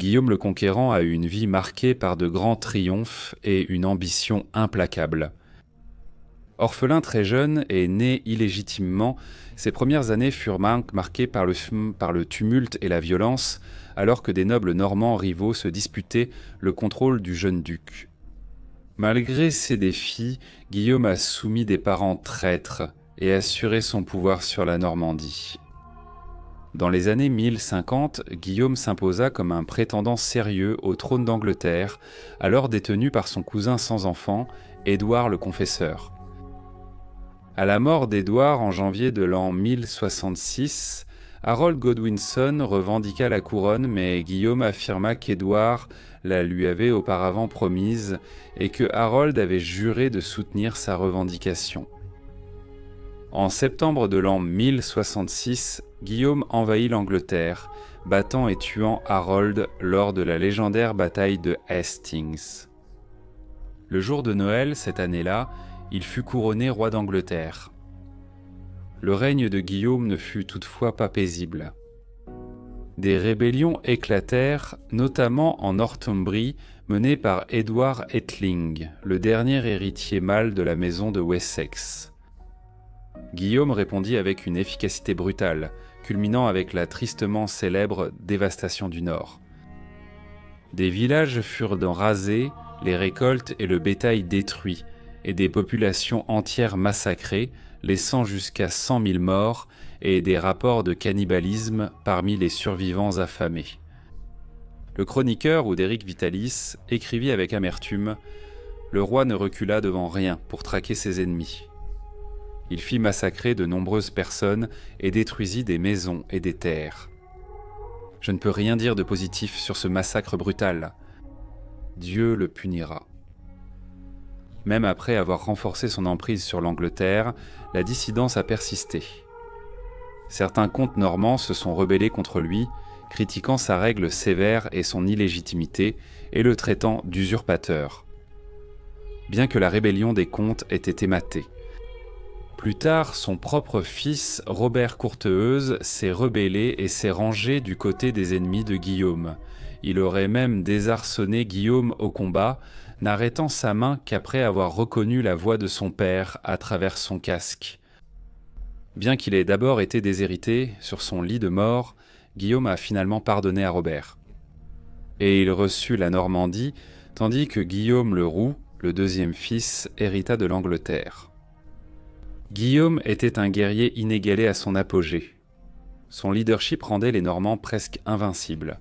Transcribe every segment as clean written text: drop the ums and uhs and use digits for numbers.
Guillaume le Conquérant a eu une vie marquée par de grands triomphes et une ambition implacable. Orphelin très jeune et né illégitimement, ses premières années furent marquées par le tumulte et la violence, alors que des nobles normands rivaux se disputaient le contrôle du jeune duc. Malgré ces défis, Guillaume a soumis des parents traîtres et assuré son pouvoir sur la Normandie. Dans les années 1050, Guillaume s'imposa comme un prétendant sérieux au trône d'Angleterre, alors détenu par son cousin sans enfant, Édouard le Confesseur. À la mort d'Édouard en janvier de l'an 1066, Harold Godwinson revendiqua la couronne, mais Guillaume affirma qu'Édouard la lui avait auparavant promise et que Harold avait juré de soutenir sa revendication. En septembre de l'an 1066, Guillaume envahit l'Angleterre, battant et tuant Harold lors de la légendaire bataille de Hastings. Le jour de Noël, cette année-là, il fut couronné roi d'Angleterre. Le règne de Guillaume ne fut toutefois pas paisible. Des rébellions éclatèrent, notamment en Northumbrie, menées par Édouard Ætling, le dernier héritier mâle de la maison de Wessex. Guillaume répondit avec une efficacité brutale, culminant avec la tristement célèbre dévastation du Nord. Des villages furent rasés, les récoltes et le bétail détruits, et des populations entières massacrées, laissant jusqu'à 100 000 morts et des rapports de cannibalisme parmi les survivants affamés. Le chroniqueur Oudéric Vitalis écrivit avec amertume « Le roi ne recula devant rien pour traquer ses ennemis. Il fit massacrer de nombreuses personnes et détruisit des maisons et des terres. Je ne peux rien dire de positif sur ce massacre brutal. Dieu le punira. » Même après avoir renforcé son emprise sur l'Angleterre, la dissidence a persisté. Certains comtes normands se sont rebellés contre lui, critiquant sa règle sévère et son illégitimité, et le traitant d'usurpateur. Bien que la rébellion des comtes ait été matée. Plus tard, son propre fils, Robert Courteheuse, s'est rebellé et s'est rangé du côté des ennemis de Guillaume. Il aurait même désarçonné Guillaume au combat, n'arrêtant sa main qu'après avoir reconnu la voix de son père à travers son casque. Bien qu'il ait d'abord été déshérité, sur son lit de mort, Guillaume a finalement pardonné à Robert. Et il reçut la Normandie, tandis que Guillaume le Roux, le deuxième fils, hérita de l'Angleterre. Guillaume était un guerrier inégalé à son apogée. Son leadership rendait les Normands presque invincibles.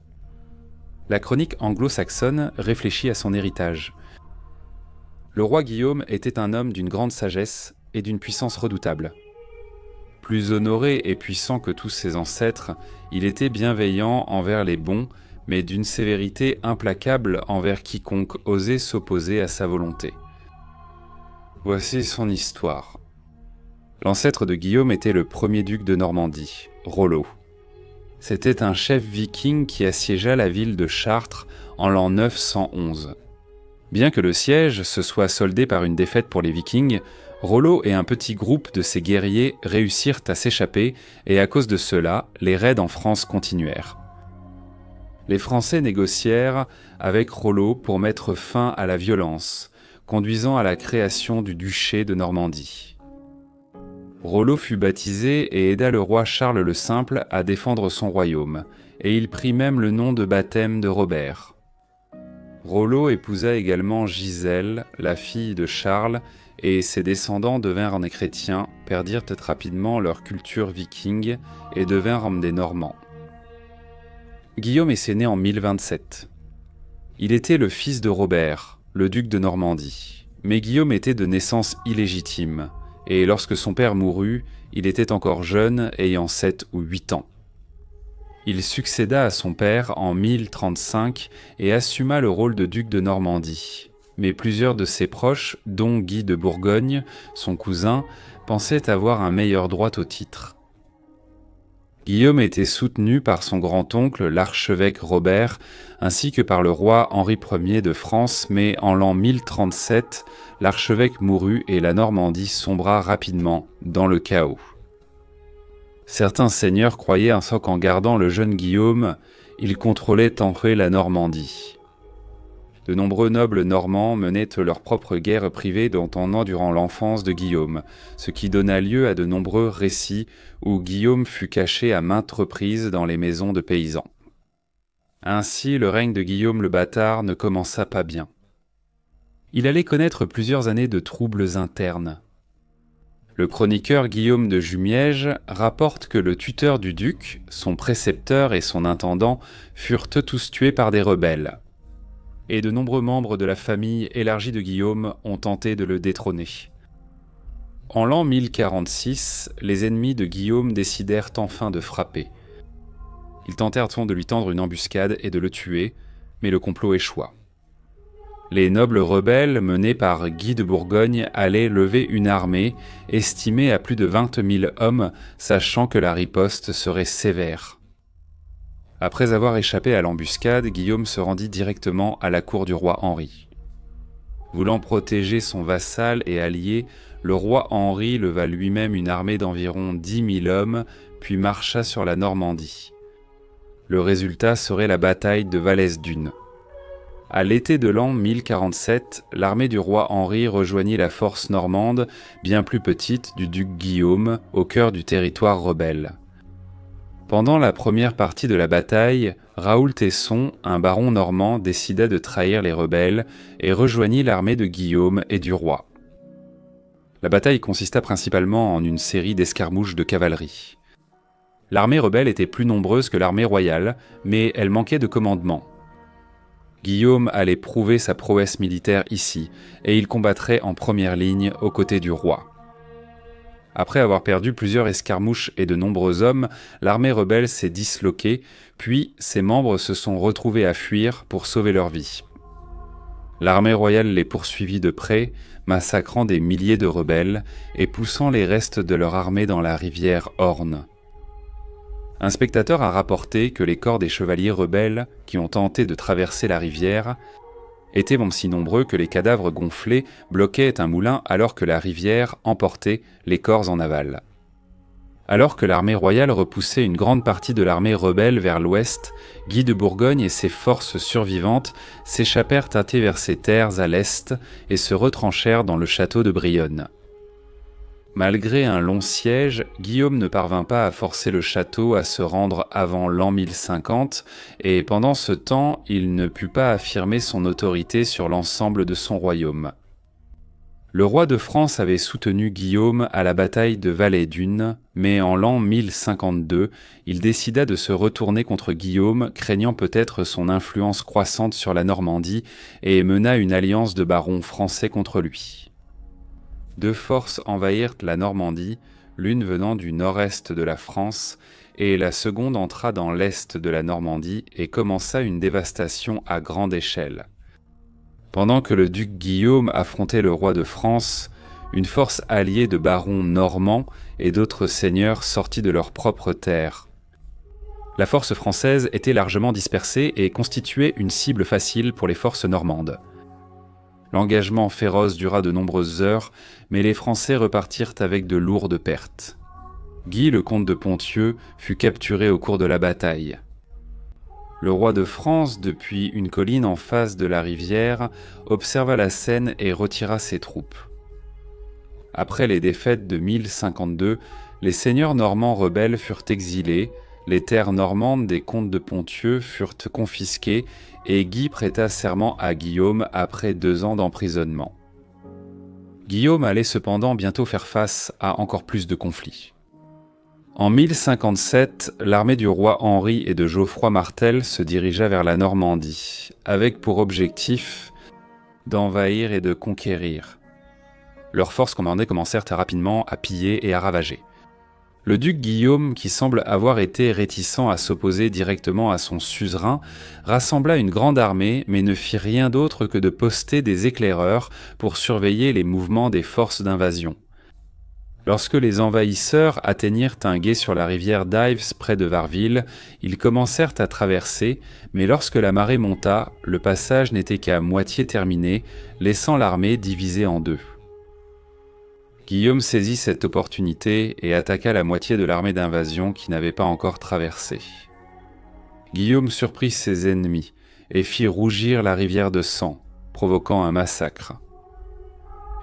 La chronique anglo-saxonne réfléchit à son héritage. Le roi Guillaume était un homme d'une grande sagesse et d'une puissance redoutable. Plus honoré et puissant que tous ses ancêtres, il était bienveillant envers les bons, mais d'une sévérité implacable envers quiconque osait s'opposer à sa volonté. Voici son histoire. L'ancêtre de Guillaume était le premier duc de Normandie, Rollo. C'était un chef viking qui assiégea la ville de Chartres en l'an 911. Bien que le siège se soit soldé par une défaite pour les Vikings, Rollo et un petit groupe de ses guerriers réussirent à s'échapper et à cause de cela, les raids en France continuèrent. Les Français négocièrent avec Rollo pour mettre fin à la violence, conduisant à la création du duché de Normandie. Rollo fut baptisé et aida le roi Charles le Simple à défendre son royaume, et il prit même le nom de baptême de Robert. Rollo épousa également Gisèle, la fille de Charles, et ses descendants devinrent des chrétiens, perdirent rapidement leur culture viking et devinrent des Normands. Guillaume est né en 1027. Il était le fils de Robert, le duc de Normandie, mais Guillaume était de naissance illégitime, et lorsque son père mourut, il était encore jeune, ayant 7 ou 8 ans. Il succéda à son père en 1035 et assuma le rôle de duc de Normandie. Mais plusieurs de ses proches, dont Guy de Bourgogne, son cousin, pensaient avoir un meilleur droit au titre. Guillaume était soutenu par son grand-oncle, l'archevêque Robert, ainsi que par le roi Henri Ier de France, mais en l'an 1037, l'archevêque mourut et la Normandie sombra rapidement dans le chaos. Certains seigneurs croyaient ainsi qu'en gardant le jeune Guillaume, il contrôlait en fait la Normandie. De nombreux nobles normands menaient leur propre guerre privée durant l'enfance de Guillaume, ce qui donna lieu à de nombreux récits où Guillaume fut caché à maintes reprises dans les maisons de paysans. Ainsi, le règne de Guillaume le Bâtard ne commença pas bien. Il allait connaître plusieurs années de troubles internes. Le chroniqueur Guillaume de Jumièges rapporte que le tuteur du duc, son précepteur et son intendant furent tous tués par des rebelles. Et de nombreux membres de la famille élargie de Guillaume ont tenté de le détrôner. En l'an 1046, les ennemis de Guillaume décidèrent enfin de frapper. Ils tentèrent de lui tendre une embuscade et de le tuer, mais le complot échoua. Les nobles rebelles menés par Guy de Bourgogne allaient lever une armée estimée à plus de 20 000 hommes, sachant que la riposte serait sévère. Après avoir échappé à l'embuscade, Guillaume se rendit directement à la cour du roi Henri. Voulant protéger son vassal et allié, le roi Henri leva lui-même une armée d'environ 10 000 hommes, puis marcha sur la Normandie. Le résultat serait la bataille de Vallès-Dunes. À l'été de l'an 1047, l'armée du roi Henri rejoignit la force normande, bien plus petite, du duc Guillaume, au cœur du territoire rebelle. Pendant la première partie de la bataille, Raoul Tesson, un baron normand, décida de trahir les rebelles et rejoignit l'armée de Guillaume et du roi. La bataille consista principalement en une série d'escarmouches de cavalerie. L'armée rebelle était plus nombreuse que l'armée royale, mais elle manquait de commandement. Guillaume allait prouver sa prouesse militaire ici, et il combattrait en première ligne aux côtés du roi. Après avoir perdu plusieurs escarmouches et de nombreux hommes, l'armée rebelle s'est disloquée, puis ses membres se sont retrouvés à fuir pour sauver leur vie. L'armée royale les poursuivit de près, massacrant des milliers de rebelles et poussant les restes de leur armée dans la rivière Orne. Un spectateur a rapporté que les corps des chevaliers rebelles qui ont tenté de traverser la rivière étaient si nombreux que les cadavres gonflés bloquaient un moulin alors que la rivière emportait les corps en aval. Alors que l'armée royale repoussait une grande partie de l'armée rebelle vers l'ouest, Guy de Bourgogne et ses forces survivantes s'échappèrent tâter vers ses terres à l'est et se retranchèrent dans le château de Brionne. Malgré un long siège, Guillaume ne parvint pas à forcer le château à se rendre avant l'an 1050, et pendant ce temps, il ne put pas affirmer son autorité sur l'ensemble de son royaume. Le roi de France avait soutenu Guillaume à la bataille de Vallès-Dunes, mais en l'an 1052, il décida de se retourner contre Guillaume, craignant peut-être son influence croissante sur la Normandie, et mena une alliance de barons français contre lui. Deux forces envahirent la Normandie, l'une venant du nord-est de la France, et la seconde entra dans l'est de la Normandie et commença une dévastation à grande échelle. Pendant que le duc Guillaume affrontait le roi de France, une force alliée de barons normands et d'autres seigneurs sortit de leurs propres terres. La force française était largement dispersée et constituait une cible facile pour les forces normandes. L'engagement féroce dura de nombreuses heures, mais les Français repartirent avec de lourdes pertes. Guy, le comte de Ponthieu, fut capturé au cours de la bataille. Le roi de France, depuis une colline en face de la rivière, observa la scène et retira ses troupes. Après les défaites de 1052, les seigneurs normands rebelles furent exilés, les terres normandes des comtes de Ponthieu furent confisquées et Guy prêta serment à Guillaume après 2 ans d'emprisonnement. Guillaume allait cependant bientôt faire face à encore plus de conflits. En 1057, l'armée du roi Henri et de Geoffroy Martel se dirigea vers la Normandie, avec pour objectif d'envahir et de conquérir. Leurs forces commandées commencèrent rapidement à piller et à ravager. Le duc Guillaume, qui semble avoir été réticent à s'opposer directement à son suzerain, rassembla une grande armée mais ne fit rien d'autre que de poster des éclaireurs pour surveiller les mouvements des forces d'invasion. Lorsque les envahisseurs atteignirent un gué sur la rivière d'Ives près de Varville, ils commencèrent à traverser, mais lorsque la marée monta, le passage n'était qu'à moitié terminé, laissant l'armée divisée en 2. Guillaume saisit cette opportunité et attaqua la moitié de l'armée d'invasion qui n'avait pas encore traversé. Guillaume surprit ses ennemis et fit rougir la rivière de sang, provoquant un massacre.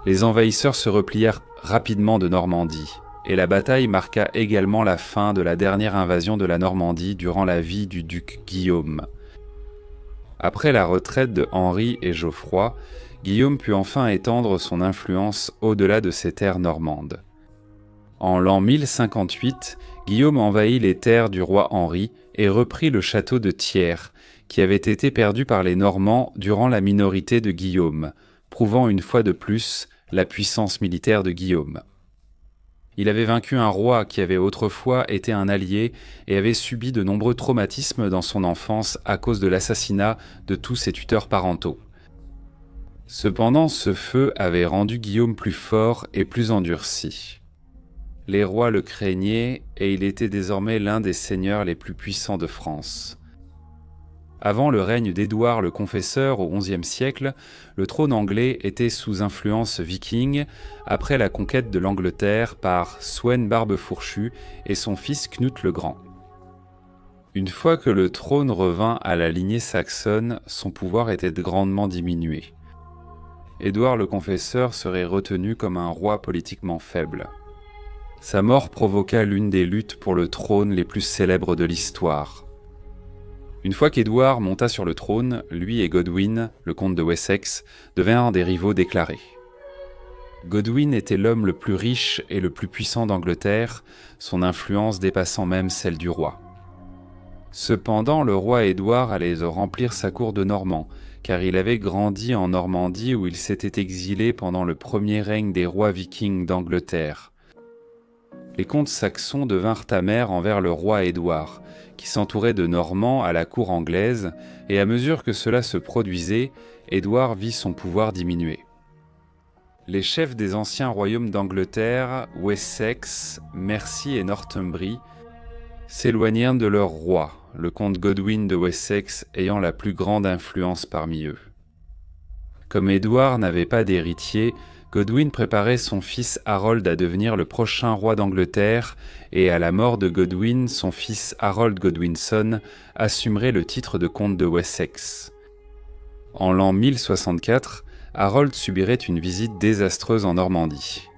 Les envahisseurs se replièrent rapidement de Normandie, et la bataille marqua également la fin de la dernière invasion de la Normandie durant la vie du duc Guillaume. Après la retraite de Henri et Geoffroy, Guillaume put enfin étendre son influence au-delà de ses terres normandes. En l'an 1058, Guillaume envahit les terres du roi Henri et reprit le château de Thiers, qui avait été perdu par les Normands durant la minorité de Guillaume, prouvant une fois de plus la puissance militaire de Guillaume. Il avait vaincu un roi qui avait autrefois été un allié et avait subi de nombreux traumatismes dans son enfance à cause de l'assassinat de tous ses tuteurs parentaux. Cependant, ce feu avait rendu Guillaume plus fort et plus endurci. Les rois le craignaient et il était désormais l'un des seigneurs les plus puissants de France. Avant le règne d'Édouard le Confesseur au XIe siècle, le trône anglais était sous influence viking après la conquête de l'Angleterre par Sweyn Barbe-Fourchu et son fils Knut le Grand. Une fois que le trône revint à la lignée saxonne, son pouvoir était grandement diminué. Édouard le Confesseur serait retenu comme un roi politiquement faible. Sa mort provoqua l'une des luttes pour le trône les plus célèbres de l'histoire. Une fois qu'Édouard monta sur le trône, lui et Godwin, le comte de Wessex, devinrent des rivaux déclarés. Godwin était l'homme le plus riche et le plus puissant d'Angleterre, son influence dépassant même celle du roi. Cependant, le roi Édouard allait remplir sa cour de Normands, car il avait grandi en Normandie où il s'était exilé pendant le premier règne des rois vikings d'Angleterre. Les comtes saxons devinrent amers envers le roi Édouard, qui s'entourait de Normands à la cour anglaise, et à mesure que cela se produisait, Édouard vit son pouvoir diminuer. Les chefs des anciens royaumes d'Angleterre, Wessex, Mercie et Northumbrie, s'éloignèrent de leur roi, le comte Godwin de Wessex ayant la plus grande influence parmi eux. Comme Édouard n'avait pas d'héritier, Godwin préparait son fils Harold à devenir le prochain roi d'Angleterre et à la mort de Godwin, son fils Harold Godwinson assumerait le titre de comte de Wessex. En l'an 1064, Harold subirait une visite désastreuse en Normandie.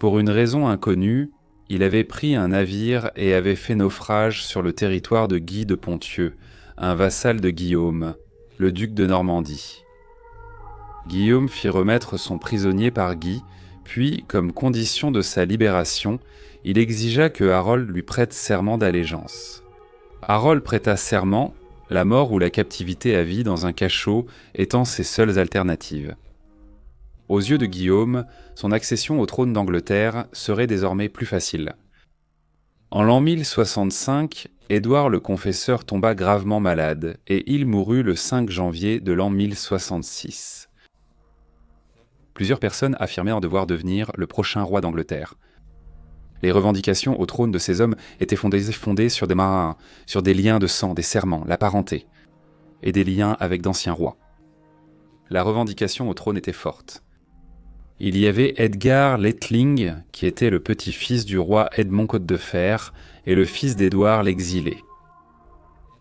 Pour une raison inconnue, il avait pris un navire et avait fait naufrage sur le territoire de Guy de Ponthieu, un vassal de Guillaume, le duc de Normandie. Guillaume fit remettre son prisonnier par Guy, puis, comme condition de sa libération, il exigea que Harold lui prête serment d'allégeance. Harold prêta serment, la mort ou la captivité à vie dans un cachot étant ses seules alternatives. Aux yeux de Guillaume, son accession au trône d'Angleterre serait désormais plus facile. En l'an 1065, Édouard le Confesseur tomba gravement malade et il mourut le 5 janvier de l'an 1066. Plusieurs personnes affirmèrent devoir devenir le prochain roi d'Angleterre. Les revendications au trône de ces hommes étaient fondées sur des marins, sur des liens de sang, des serments, la parenté, et des liens avec d'anciens rois. La revendication au trône était forte. Il y avait Edgar l'Atheling, qui était le petit-fils du roi Edmond Côte-de-Fer et le fils d'Édouard l'Exilé.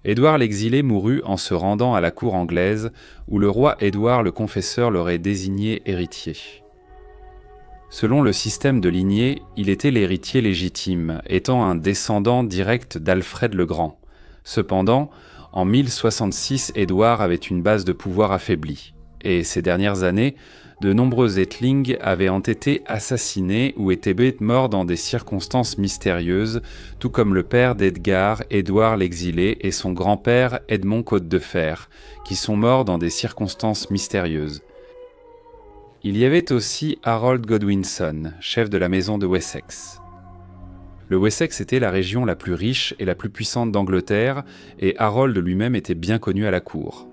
Édouard l'Exilé mourut en se rendant à la cour anglaise, où le roi Édouard le Confesseur l'aurait désigné héritier. Selon le système de lignée, il était l'héritier légitime, étant un descendant direct d'Alfred le Grand. Cependant, en 1066, Édouard avait une base de pouvoir affaiblie, et ces dernières années, de nombreux Atheling avaient été assassinés ou étaient morts dans des circonstances mystérieuses, tout comme le père d'Edgar, Édouard l'Exilé, et son grand-père Edmond Côte-de-Fer, qui sont morts dans des circonstances mystérieuses. Il y avait aussi Harold Godwinson, chef de la maison de Wessex. Le Wessex était la région la plus riche et la plus puissante d'Angleterre, et Harold lui-même était bien connu à la cour.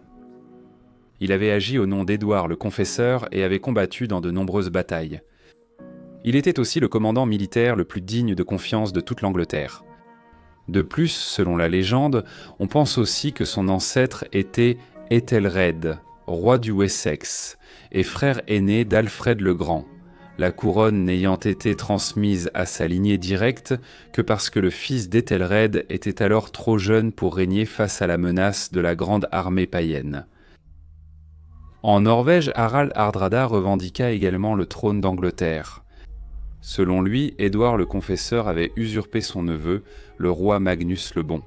Il avait agi au nom d'Édouard le Confesseur et avait combattu dans de nombreuses batailles. Il était aussi le commandant militaire le plus digne de confiance de toute l'Angleterre. De plus, selon la légende, on pense aussi que son ancêtre était Ethelred, roi du Wessex, et frère aîné d'Alfred le Grand, la couronne n'ayant été transmise à sa lignée directe que parce que le fils d'Ethelred était alors trop jeune pour régner face à la menace de la grande armée païenne. En Norvège, Harald Hardrada revendiqua également le trône d'Angleterre. Selon lui, Édouard le Confesseur avait usurpé son neveu, le roi Magnus le Bon.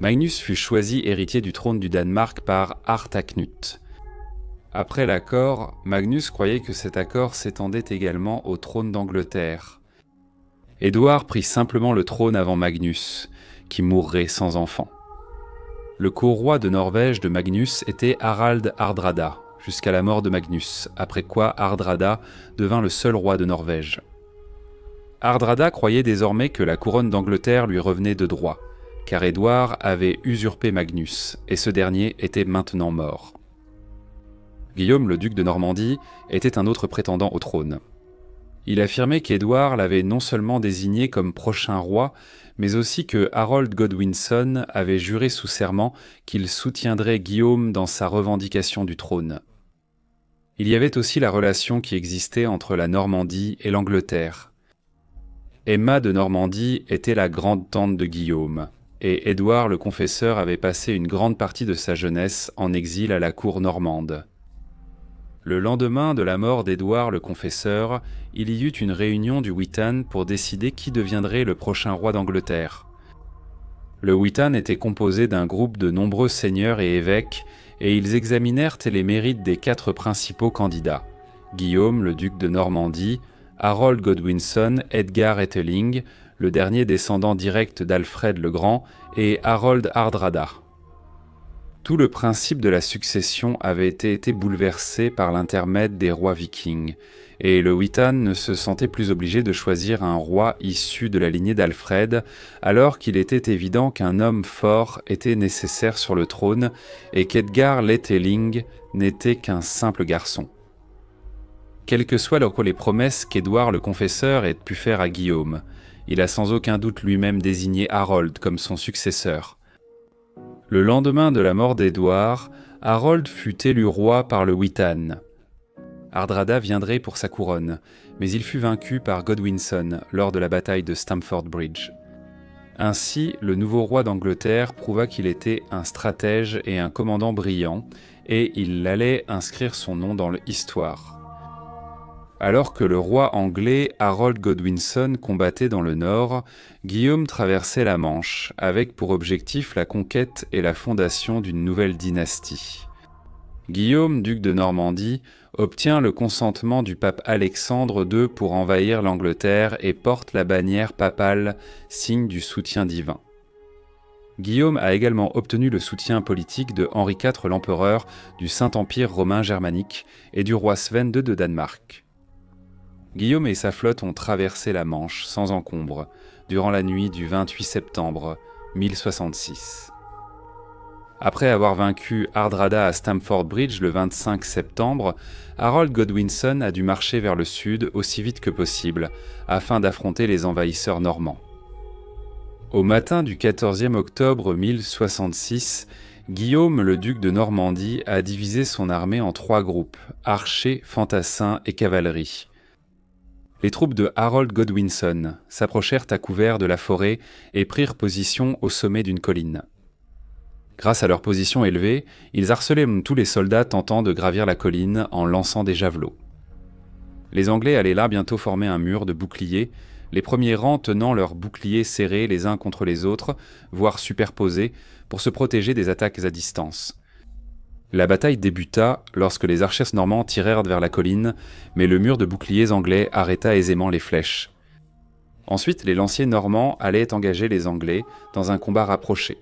Magnus fut choisi héritier du trône du Danemark par Harthacnut. Après l'accord, Magnus croyait que cet accord s'étendait également au trône d'Angleterre. Édouard prit simplement le trône avant Magnus, qui mourrait sans enfant. Le co-roi de Norvège de Magnus était Harald Hardrada, jusqu'à la mort de Magnus, après quoi Hardrada devint le seul roi de Norvège. Hardrada croyait désormais que la couronne d'Angleterre lui revenait de droit, car Édouard avait usurpé Magnus, et ce dernier était maintenant mort. Guillaume, le duc de Normandie, était un autre prétendant au trône. Il affirmait qu'Édouard l'avait non seulement désigné comme prochain roi, mais aussi que Harold Godwinson avait juré sous serment qu'il soutiendrait Guillaume dans sa revendication du trône. Il y avait aussi la relation qui existait entre la Normandie et l'Angleterre. Emma de Normandie était la grande-tante de Guillaume, et Édouard le Confesseur avait passé une grande partie de sa jeunesse en exil à la cour normande. Le lendemain de la mort d'Édouard le Confesseur, il y eut une réunion du Witan pour décider qui deviendrait le prochain roi d'Angleterre. Le Witan était composé d'un groupe de nombreux seigneurs et évêques, et ils examinèrent les mérites des 4 principaux candidats: Guillaume, le duc de Normandie, Harold Godwinson, Edgar Ætheling, le dernier descendant direct d'Alfred le Grand, et Harold Hardrada. Tout le principe de la succession avait été bouleversé par l'intermède des rois vikings, et le Witan ne se sentait plus obligé de choisir un roi issu de la lignée d'Alfred, alors qu'il était évident qu'un homme fort était nécessaire sur le trône et qu'Edgar l'Ætheling n'était qu'un simple garçon. Quelles que soient les promesses qu'Édouard le Confesseur ait pu faire à Guillaume, il a sans aucun doute lui-même désigné Harold comme son successeur. Le lendemain de la mort d'Édouard, Harold fut élu roi par le Witan. Hardrada viendrait pour sa couronne, mais il fut vaincu par Godwinson lors de la bataille de Stamford Bridge. Ainsi, le nouveau roi d'Angleterre prouva qu'il était un stratège et un commandant brillant, et il allait inscrire son nom dans l'histoire. Alors que le roi anglais Harold Godwinson combattait dans le nord, Guillaume traversait la Manche, avec pour objectif la conquête et la fondation d'une nouvelle dynastie. Guillaume, duc de Normandie, obtient le consentement du pape Alexandre II pour envahir l'Angleterre et porte la bannière papale, signe du soutien divin. Guillaume a également obtenu le soutien politique de Henri IV l'empereur, du Saint-Empire romain germanique et du roi Sven II de Danemark. Guillaume et sa flotte ont traversé la Manche sans encombre durant la nuit du 28 septembre 1066. Après avoir vaincu Hardrada à Stamford Bridge le 25 septembre, Harold Godwinson a dû marcher vers le sud aussi vite que possible afin d'affronter les envahisseurs normands. Au matin du 14e octobre 1066, Guillaume, le duc de Normandie, a divisé son armée en 3 groupes, archers, fantassins et cavalerie. Les troupes de Harold Godwinson s'approchèrent à couvert de la forêt et prirent position au sommet d'une colline. Grâce à leur position élevée, ils harcelaient tous les soldats tentant de gravir la colline en lançant des javelots. Les Anglais allaient là bientôt former un mur de boucliers, les premiers rangs tenant leurs boucliers serrés les uns contre les autres, voire superposés, pour se protéger des attaques à distance. La bataille débuta lorsque les archers normands tirèrent vers la colline, mais le mur de boucliers anglais arrêta aisément les flèches. Ensuite, les lanciers normands allaient engager les Anglais dans un combat rapproché.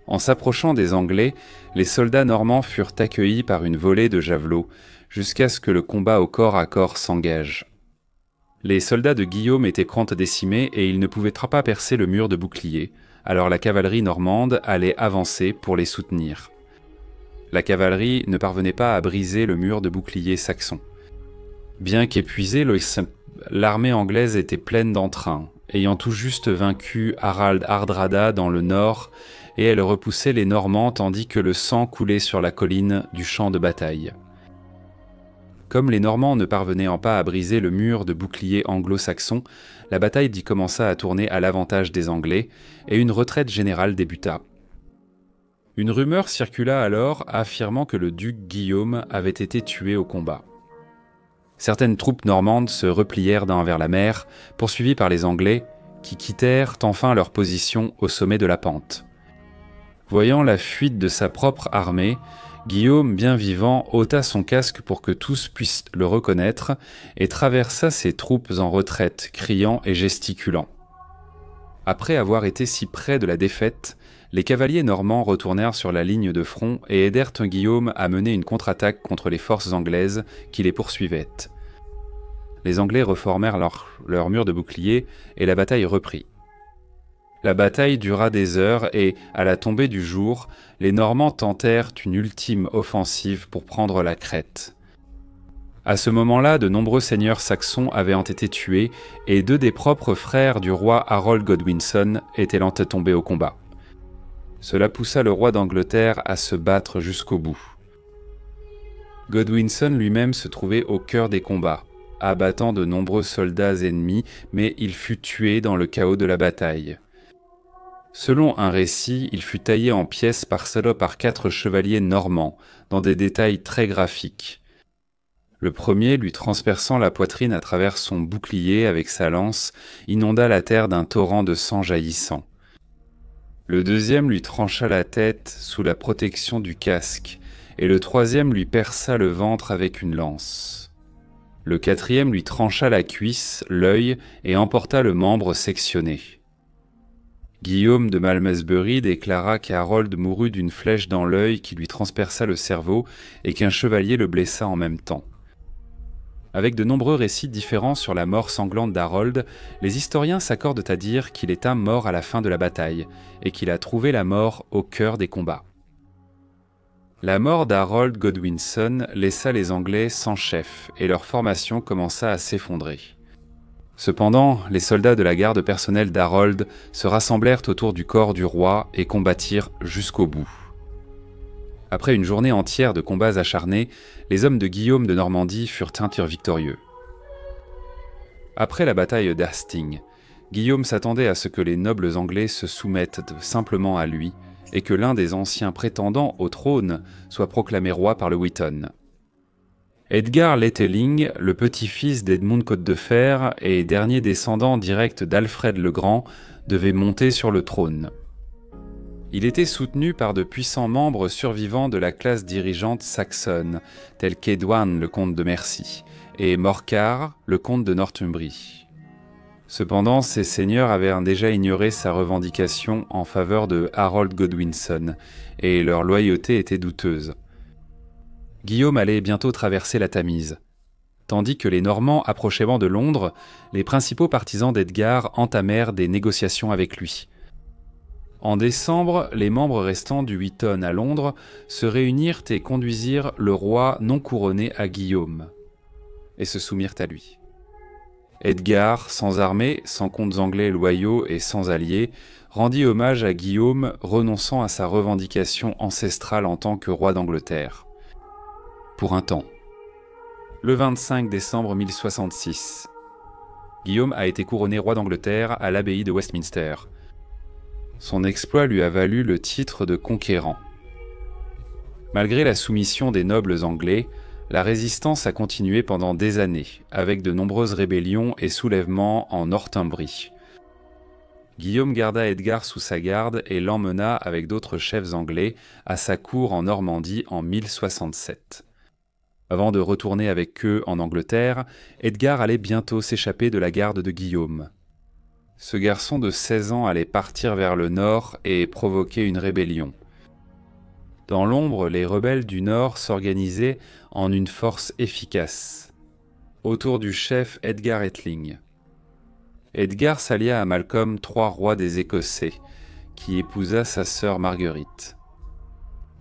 En s'approchant des Anglais, les soldats normands furent accueillis par une volée de javelots, jusqu'à ce que le combat au corps à corps s'engage. Les soldats de Guillaume étaient promptement décimés et ils ne pouvaient pas percer le mur de boucliers, alors la cavalerie normande allait avancer pour les soutenir. La cavalerie ne parvenait pas à briser le mur de boucliers saxon. Bien qu'épuisée, l'armée anglaise était pleine d'entrain, ayant tout juste vaincu Harald Hardrada dans le nord, et elle repoussait les Normands tandis que le sang coulait sur la colline du champ de bataille. Comme les Normands ne parvenaient pas à briser le mur de boucliers anglo-saxons, la bataille commença à tourner à l'avantage des Anglais, et une retraite générale débuta. Une rumeur circula alors affirmant que le duc Guillaume avait été tué au combat. Certaines troupes normandes se replièrent vers la mer, poursuivies par les Anglais, qui quittèrent enfin leur position au sommet de la pente. Voyant la fuite de sa propre armée, Guillaume, bien vivant, ôta son casque pour que tous puissent le reconnaître et traversa ses troupes en retraite, criant et gesticulant. Après avoir été si près de la défaite, les cavaliers normands retournèrent sur la ligne de front et aidèrent Guillaume à mener une contre-attaque contre les forces anglaises qui les poursuivaient. Les Anglais reformèrent leur mur de boucliers et la bataille reprit. La bataille dura des heures et, à la tombée du jour, les Normands tentèrent une ultime offensive pour prendre la Crète. À ce moment-là, de nombreux seigneurs saxons avaient été tués et 2 des propres frères du roi Harold Godwinson étaient tombés au combat. Cela poussa le roi d'Angleterre à se battre jusqu'au bout. Godwinson lui-même se trouvait au cœur des combats, abattant de nombreux soldats ennemis, mais il fut tué dans le chaos de la bataille. Selon un récit, il fut taillé en pièces par 4 chevaliers normands, dans des détails très graphiques. Le premier, lui transperçant la poitrine à travers son bouclier avec sa lance, inonda la terre d'un torrent de sang jaillissant. Le deuxième lui trancha la tête sous la protection du casque, et le troisième lui perça le ventre avec une lance. Le quatrième lui trancha la cuisse, l'œil, et emporta le membre sectionné. Guillaume de Malmesbury déclara qu'Harold mourut d'une flèche dans l'œil qui lui transperça le cerveau et qu'un chevalier le blessa en même temps. Avec de nombreux récits différents sur la mort sanglante d'Harold, les historiens s'accordent à dire qu'il est mort à la fin de la bataille et qu'il a trouvé la mort au cœur des combats. La mort d'Harold Godwinson laissa les Anglais sans chef et leur formation commença à s'effondrer. Cependant, les soldats de la garde personnelle d'Harold se rassemblèrent autour du corps du roi et combattirent jusqu'au bout. Après une journée entière de combats acharnés, les hommes de Guillaume de Normandie furent victorieux. Après la bataille d'Hastings, Guillaume s'attendait à ce que les nobles anglais se soumettent simplement à lui et que l'un des anciens prétendants au trône soit proclamé roi par le Witton. Edgar Leteling, le petit-fils d'Edmond Côte-de-Fer et dernier descendant direct d'Alfred le Grand, devait monter sur le trône. Il était soutenu par de puissants membres survivants de la classe dirigeante saxonne, tels qu'Edwin, le comte de Mercie, et Morcar, le comte de Northumbrie. Cependant, ces seigneurs avaient déjà ignoré sa revendication en faveur de Harold Godwinson, et leur loyauté était douteuse. Guillaume allait bientôt traverser la Tamise. Tandis que les Normands approchaient de Londres, les principaux partisans d'Edgar entamèrent des négociations avec lui. En décembre, les membres restants du Witton à Londres se réunirent et conduisirent le roi non couronné à Guillaume, et se soumirent à lui. Edgar, sans armée, sans comptes anglais loyaux et sans alliés, rendit hommage à Guillaume, renonçant à sa revendication ancestrale en tant que roi d'Angleterre. Pour un temps. Le 25 décembre 1066, Guillaume a été couronné roi d'Angleterre à l'abbaye de Westminster. Son exploit lui a valu le titre de conquérant. Malgré la soumission des nobles anglais, la résistance a continué pendant des années, avec de nombreuses rébellions et soulèvements en Northumbrie. Guillaume garda Edgar sous sa garde et l'emmena avec d'autres chefs anglais à sa cour en Normandie en 1067. Avant de retourner avec eux en Angleterre, Edgar allait bientôt s'échapper de la garde de Guillaume. Ce garçon de 16 ans allait partir vers le nord et provoquer une rébellion. Dans l'ombre, les rebelles du nord s'organisaient en une force efficace, autour du chef Edgar Ætling. Edgar s'allia à Malcolm III, roi des Écossais, qui épousa sa sœur Marguerite.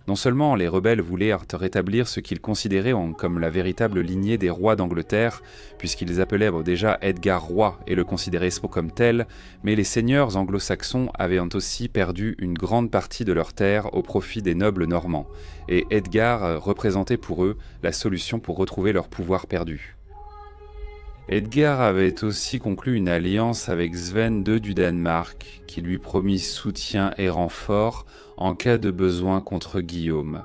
Non seulement les rebelles voulaient rétablir ce qu'ils considéraient comme la véritable lignée des rois d'Angleterre, puisqu'ils appelaient déjà Edgar roi et le considéraient comme tel, mais les seigneurs anglo-saxons avaient aussi perdu une grande partie de leurs terres au profit des nobles normands, et Edgar représentait pour eux la solution pour retrouver leur pouvoir perdu. Edgar avait aussi conclu une alliance avec Sven II du Danemark, qui lui promit soutien et renfort en cas de besoin contre Guillaume.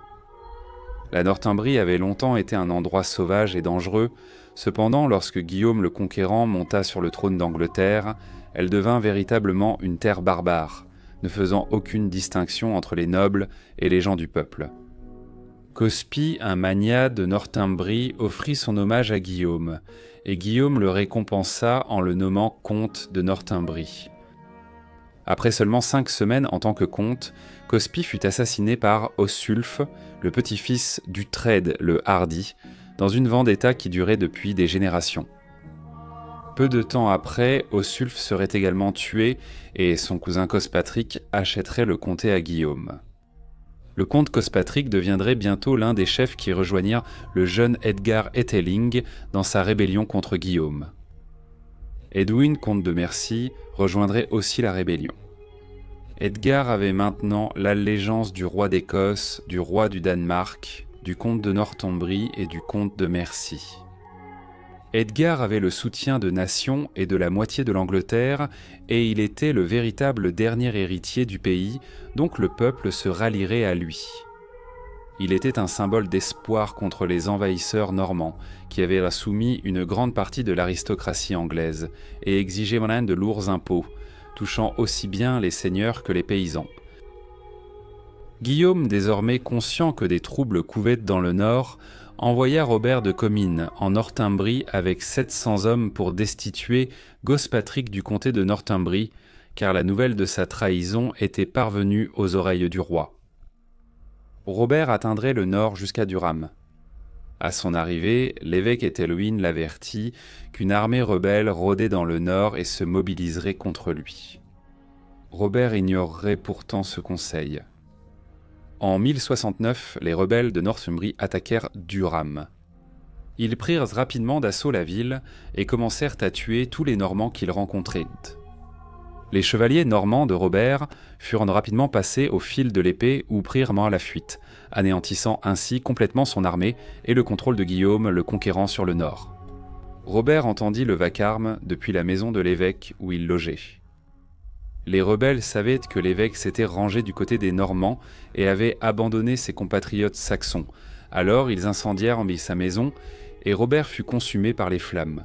La Northumbrie avait longtemps été un endroit sauvage et dangereux, cependant lorsque Guillaume le Conquérant monta sur le trône d'Angleterre, elle devint véritablement une terre barbare, ne faisant aucune distinction entre les nobles et les gens du peuple. Cospi, un magnat de Northumbrie, offrit son hommage à Guillaume, et Guillaume le récompensa en le nommant comte de Northumbrie. Après seulement 5 semaines en tant que comte, Cospi fut assassiné par Ossulf, le petit-fils d'Uhtred le Hardi, dans une vendetta qui durait depuis des générations. Peu de temps après, Ossulf serait également tué et son cousin Cospatric achèterait le comté à Guillaume. Le comte Cospatric deviendrait bientôt l'un des chefs qui rejoignirent le jeune Edgar Ætheling dans sa rébellion contre Guillaume. Edwin, comte de Mercie, rejoindrait aussi la rébellion. Edgar avait maintenant l'allégeance du roi d'Écosse, du roi du Danemark, du comte de Northumbrie et du comte de Mercie. Edgar avait le soutien de nations et de la moitié de l'Angleterre, et il était le véritable dernier héritier du pays, donc le peuple se rallierait à lui. Il était un symbole d'espoir contre les envahisseurs normands, qui avaient soumis une grande partie de l'aristocratie anglaise, et exigeaient de lourds impôts, touchant aussi bien les seigneurs que les paysans. Guillaume, désormais conscient que des troubles couvaient dans le nord, envoya Robert de Comines en Northumbrie avec 700 hommes pour destituer Gospatric du comté de Northumbrie, car la nouvelle de sa trahison était parvenue aux oreilles du roi. Robert atteindrait le nord jusqu'à Durham. À son arrivée, l'évêque Æthelwyn l'avertit qu'une armée rebelle rôdait dans le nord et se mobiliserait contre lui. Robert ignorerait pourtant ce conseil. En 1069, les rebelles de Northumbrie attaquèrent Durham. Ils prirent rapidement d'assaut la ville et commencèrent à tuer tous les Normands qu'ils rencontraient. Les chevaliers normands de Robert furent rapidement passés au fil de l'épée ou prirent la fuite, anéantissant ainsi complètement son armée et le contrôle de Guillaume le Conquérant sur le nord. Robert entendit le vacarme depuis la maison de l'évêque où il logeait. Les rebelles savaient que l'évêque s'était rangé du côté des Normands et avait abandonné ses compatriotes saxons. Alors ils incendièrent sa maison et Robert fut consumé par les flammes.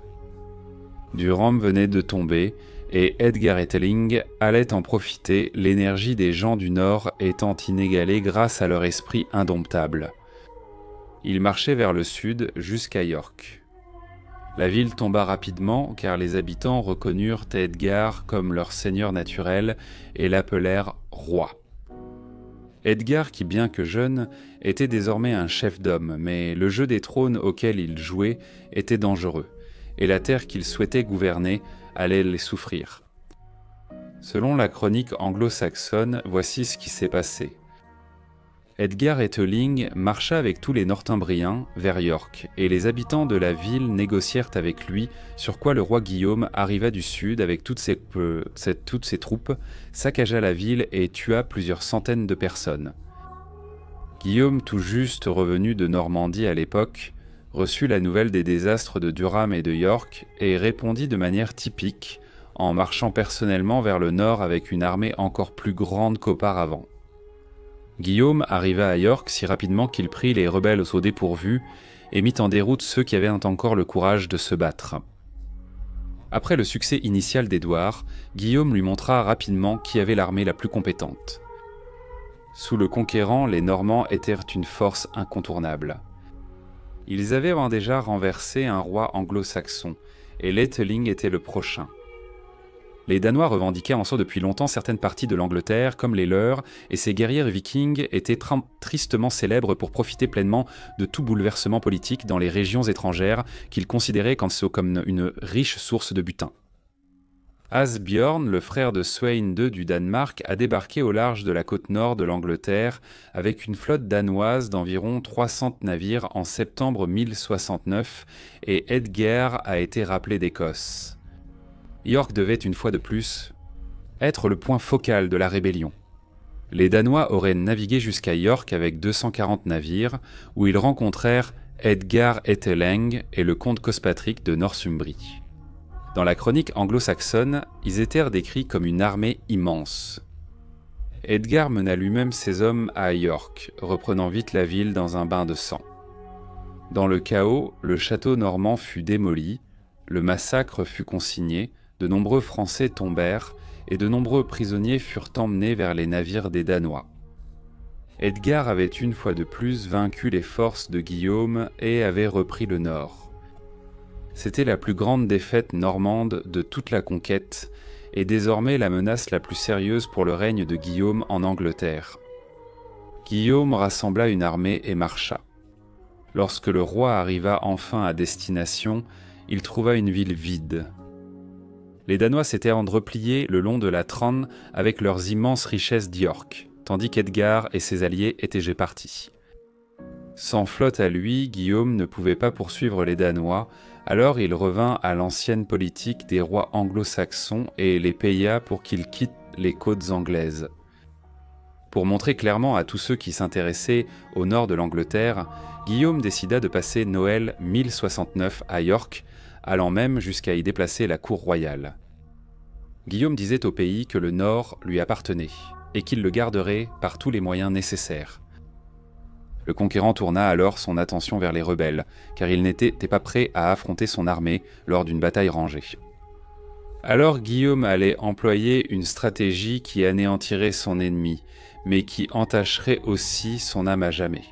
Durham venait de tomber et Edgar Ætheling allait en profiter, l'énergie des gens du Nord étant inégalée grâce à leur esprit indomptable. Ils marchaient vers le sud jusqu'à York. La ville tomba rapidement car les habitants reconnurent Edgar comme leur seigneur naturel et l'appelèrent roi. Edgar, qui bien que jeune, était désormais un chef d'homme, mais le jeu des trônes auquel il jouait était dangereux, et la terre qu'il souhaitait gouverner allait les souffrir. Selon la chronique anglo-saxonne, voici ce qui s'est passé. Edgar Ætheling marcha avec tous les Northumbriens vers York, et les habitants de la ville négocièrent avec lui, sur quoi le roi Guillaume arriva du sud avec toutes ses troupes, saccagea la ville et tua plusieurs centaines de personnes. Guillaume, tout juste revenu de Normandie à l'époque, reçut la nouvelle des désastres de Durham et de York et répondit de manière typique, en marchant personnellement vers le nord avec une armée encore plus grande qu'auparavant. Guillaume arriva à York si rapidement qu'il prit les rebelles au dépourvu et mit en déroute ceux qui avaient encore le courage de se battre. Après le succès initial d'Édouard, Guillaume lui montra rapidement qui avait l'armée la plus compétente. Sous le Conquérant, les Normands étaient une force incontournable. Ils avaient déjà renversé un roi anglo-saxon, et l'Ætheling était le prochain. Les Danois revendiquaient en soi depuis longtemps certaines parties de l'Angleterre, comme les leurs, et ces guerriers vikings étaient tristement célèbres pour profiter pleinement de tout bouleversement politique dans les régions étrangères qu'ils considéraient comme une riche source de butin. Asbjorn, le frère de Sweyn II du Danemark, a débarqué au large de la côte nord de l'Angleterre avec une flotte danoise d'environ 300 navires en septembre 1069 et Edgar a été rappelé d'Écosse. York devait une fois de plus être le point focal de la rébellion. Les Danois auraient navigué jusqu'à York avec 240 navires où ils rencontrèrent Edgar Ætheleng et le comte Cospatrick de Northumbrie. Dans la chronique anglo-saxonne, ils étaient décrits comme une armée immense. Edgar mena lui-même ses hommes à York, reprenant vite la ville dans un bain de sang. Dans le chaos, le château normand fut démoli, le massacre fut consigné, de nombreux Français tombèrent et de nombreux prisonniers furent emmenés vers les navires des Danois. Edgar avait une fois de plus vaincu les forces de Guillaume et avait repris le nord. C'était la plus grande défaite normande de toute la conquête et désormais la menace la plus sérieuse pour le règne de Guillaume en Angleterre. Guillaume rassembla une armée et marcha. Lorsque le roi arriva enfin à destination, il trouva une ville vide. Les Danois s'étaient repliés le long de la Trane avec leurs immenses richesses d'York, tandis qu'Edgar et ses alliés étaient partis. Sans flotte à lui, Guillaume ne pouvait pas poursuivre les Danois, alors il revint à l'ancienne politique des rois anglo-saxons et les paya pour qu'ils quittent les côtes anglaises. Pour montrer clairement à tous ceux qui s'intéressaient au nord de l'Angleterre, Guillaume décida de passer Noël 1069 à York, allant même jusqu'à y déplacer la cour royale. Guillaume disait au pays que le nord lui appartenait et qu'il le garderait par tous les moyens nécessaires. Le conquérant tourna alors son attention vers les rebelles, car il n'était pas prêt à affronter son armée lors d'une bataille rangée. Alors Guillaume allait employer une stratégie qui anéantirait son ennemi, mais qui entacherait aussi son âme à jamais.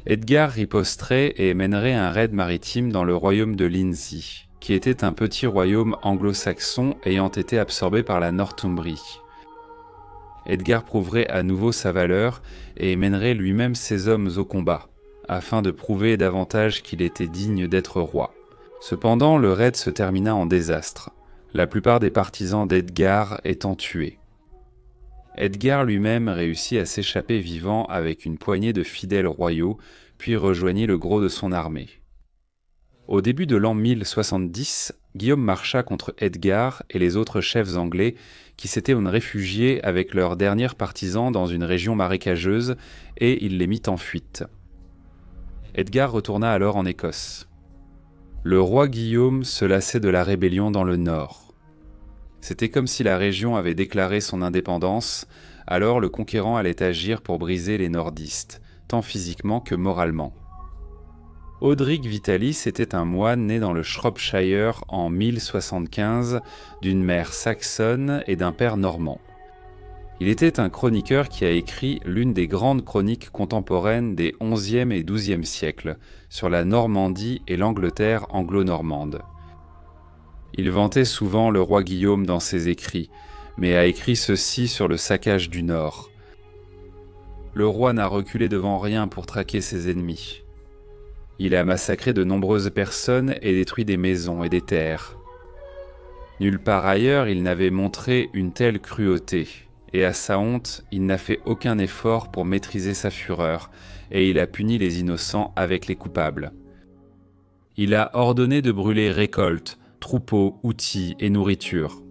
Edgar riposterait et mènerait un raid maritime dans le royaume de Lindsey, qui était un petit royaume anglo-saxon ayant été absorbé par la Northumbrie. Edgar prouverait à nouveau sa valeur et mènerait lui-même ses hommes au combat, afin de prouver davantage qu'il était digne d'être roi. Cependant, le raid se termina en désastre, la plupart des partisans d'Edgar étant tués. Edgar lui-même réussit à s'échapper vivant avec une poignée de fidèles royaux, puis rejoignit le gros de son armée. Au début de l'an 1070, Guillaume marcha contre Edgar et les autres chefs anglais qui s'étaient réfugiés avec leurs derniers partisans dans une région marécageuse et il les mit en fuite. Edgar retourna alors en Écosse. Le roi Guillaume se lassait de la rébellion dans le nord. C'était comme si la région avait déclaré son indépendance, alors le conquérant allait agir pour briser les nordistes, tant physiquement que moralement. Audric Vitalis était un moine né dans le Shropshire en 1075 d'une mère saxonne et d'un père normand. Il était un chroniqueur qui a écrit l'une des grandes chroniques contemporaines des XIe et XIIe siècles sur la Normandie et l'Angleterre anglo-normande. Il vantait souvent le roi Guillaume dans ses écrits, mais a écrit ceci sur le saccage du Nord. Le roi n'a reculé devant rien pour traquer ses ennemis. Il a massacré de nombreuses personnes et détruit des maisons et des terres. Nulle part ailleurs il n'avait montré une telle cruauté, et à sa honte, il n'a fait aucun effort pour maîtriser sa fureur, et il a puni les innocents avec les coupables. Il a ordonné de brûler récoltes, troupeaux, outils et nourriture.